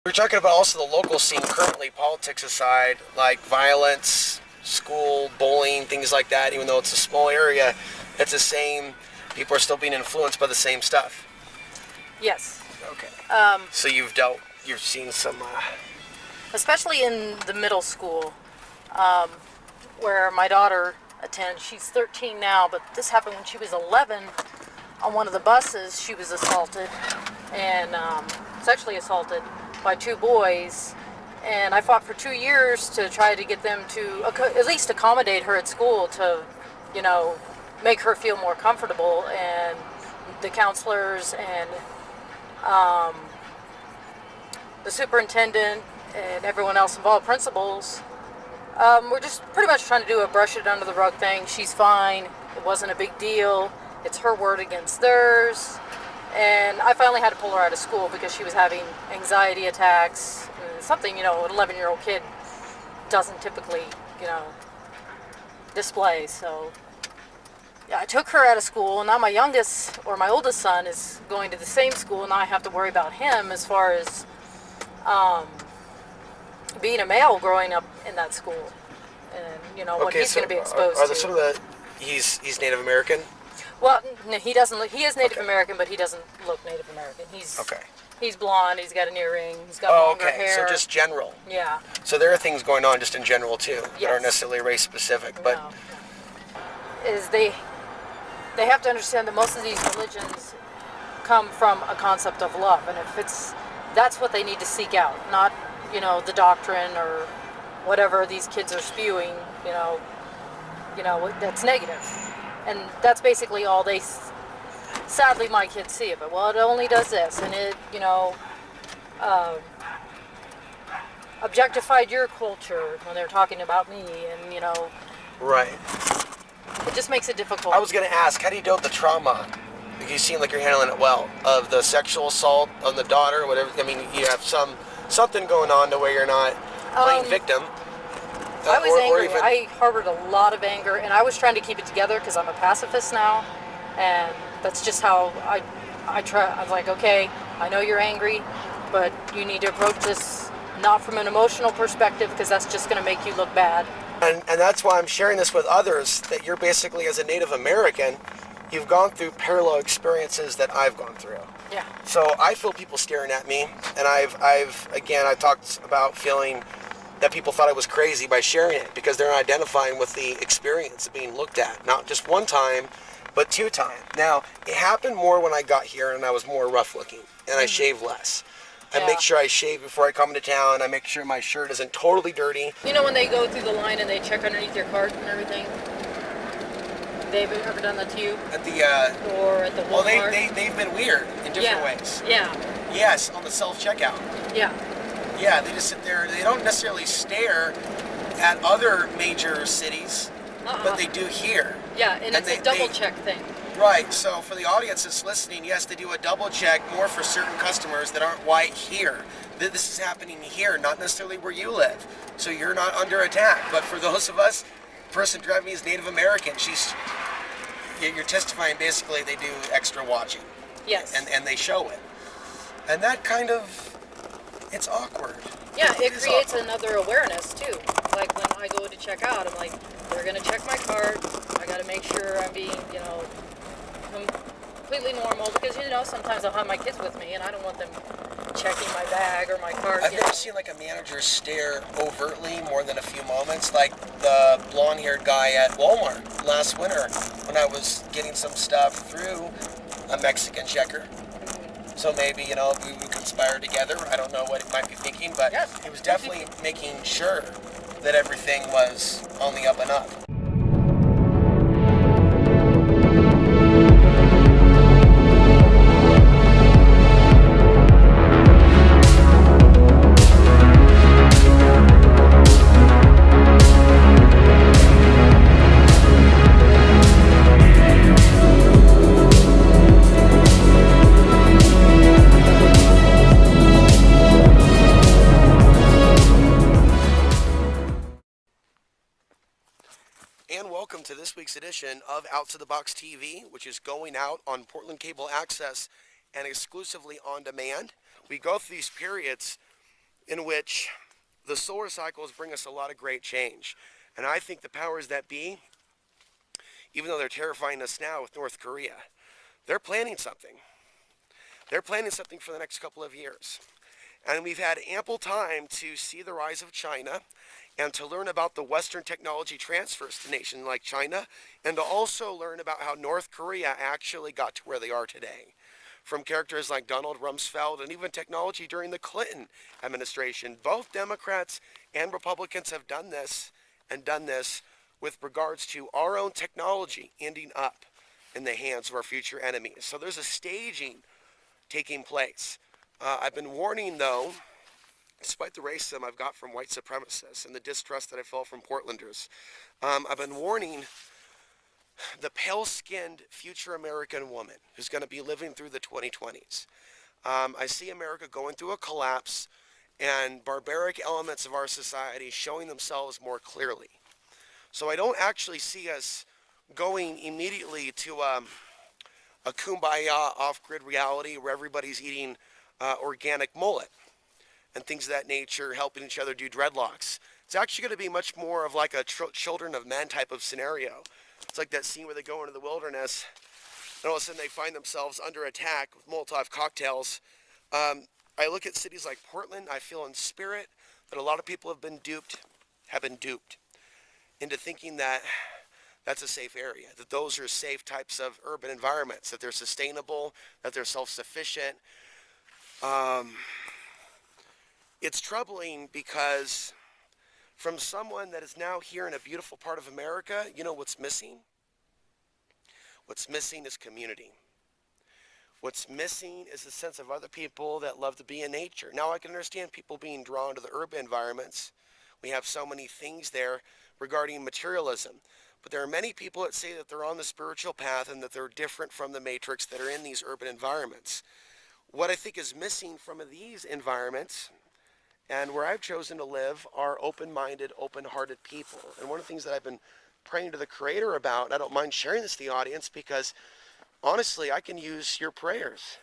We're talking about also the local scene currently, politics aside, like violence, school, bullying, things like that. Even though it's a small area, it's the same. People are still being influenced by the same stuff. Yes. Okay. So you've seen some... Especially in the middle school, where my daughter attends. She's 13 now, but this happened when she was 11. On one of the buses, she was assaulted, and sexually assaulted by two boys. And I fought for 2 years to try to get them to at least accommodate her at school to, make her feel more comfortable. And the counselors and the superintendent and everyone else involved, principals, we're just pretty much trying to do a brush it under the rug thing. She's fine. It wasn't a big deal. It's her word against theirs. And I finally had to pull her out of school because she was having anxiety attacks, something, an 11-year-old kid doesn't typically, display. So, yeah, I took her out of school, and now my oldest son is going to the same school, and now I have to worry about him as far as being a male growing up in that school, and what he's going to be exposed are to. Some of the he's Native American? Well, no, he doesn't look. He is Native American, but he doesn't look Native American. He's blonde. He's got an earring. He's got longer hair. So just general. Yeah. So there are things going on just in general too that aren't Yes. necessarily race specific, but No. Is they have to understand that most of these religions come from a concept of love, and if that's what they need to seek out, not the doctrine or whatever these kids are spewing, that's negative. And that's basically all sadly my kids see of it. Well, it only does this, and it, objectified your culture when they're talking about me, and, right. it just makes it difficult. I was going to ask, how do you deal with the trauma? You seem like you're handling it well. Of the sexual assault on the daughter, whatever. I mean, you have something going on to where you're not playing victim. I was angry. I harbored a lot of anger, and I was trying to keep it together because I'm a pacifist now, and that's just how I try. I was like, okay, I know you're angry, but you need to approach this not from an emotional perspective because that's just going to make you look bad. And that's why I'm sharing this with others, that you're basically, as a Native American, you've gone through parallel experiences that I've gone through. Yeah. So I feel people staring at me, and I talked about feeling that people thought I was crazy by sharing it because they're identifying with the experience of being looked at, not just one time, but 2 times. Now, it happened more when I got here and I was more rough looking, and I shave less. I make sure I shave before I come to town. I make sure my shirt isn't totally dirty. When they go through the line and they check underneath your cart and everything? They've ever done that to you? At the or at the Walmart? Well, they've been weird in different ways. Yeah. Yes, on the self-checkout. Yeah. Yeah, they just sit there. They don't necessarily stare at other major cities, but they do here. Yeah, and it's a double check thing. Right, so for the audience that's listening, yes, they do a double check more for certain customers that aren't white here. This is happening here, not necessarily where you live. So you're not under attack. But for those of us, the person driving me is Native American. You're testifying basically they do extra watching. Yes. And they show it. And that kind of, it's awkward. Yeah, it creates another awareness too. Like when I go to check out, I'm like, they're gonna check my cart. I gotta make sure I'm being, completely normal because sometimes I'll have my kids with me and I don't want them checking my bag or my cart. I've never seen like a manager stare overtly more than a few moments, like the blonde-haired guy at Walmart last winter when I was getting some stuff through a Mexican checker. So maybe, we would conspire together. I don't know what he might be thinking, but he was definitely making sure that everything was on the up and up. And welcome to this week's edition of Outside the Box TV, which is going out on Portland Cable Access and exclusively on demand. We go through these periods in which the solar cycles bring us a lot of great change. And I think the powers that be, even though they're terrifying us now with North Korea, they're planning something. They're planning something for the next couple of years. And we've had ample time to see the rise of China and to learn about the Western technology transfers to nations like China, and to also learn about how North Korea actually got to where they are today. From characters like Donald Rumsfeld and even technology during the Clinton administration. Both Democrats and Republicans have done this, and done this with regards to our own technology ending up in the hands of our future enemies. So there's a staging taking place. I've been warning, though, despite the racism I've got from white supremacists and the distrust that I felt from Portlanders, I've been warning the pale-skinned future American woman who's going to be living through the 2020s. I see America going through a collapse and barbaric elements of our society showing themselves more clearly. So I don't actually see us going immediately to a kumbaya off-grid reality where everybody's eating organic mullet and things of that nature, helping each other do dreadlocks. It's actually going to be much more of like a children of men type of scenario. It's like that scene where they go into the wilderness and all of a sudden they find themselves under attack with Molotov cocktails. I look at cities like Portland, I feel in spirit that a lot of people have been duped into thinking that that's a safe area, that those are safe types of urban environments, that they're sustainable, that they're self-sufficient. It's troubling because from someone that is now here in a beautiful part of America, you know what's missing? What's missing is community. What's missing is the sense of other people that love to be in nature. Now I can understand people being drawn to the urban environments. We have so many things there regarding materialism. But there are many people that say that they're on the spiritual path and that they're different from the matrix that are in these urban environments. What I think is missing from these environments and where I've chosen to live are open-minded, open-hearted people. And one of the things that I've been praying to the Creator about, and I don't mind sharing this to the audience because honestly, I can use your prayers.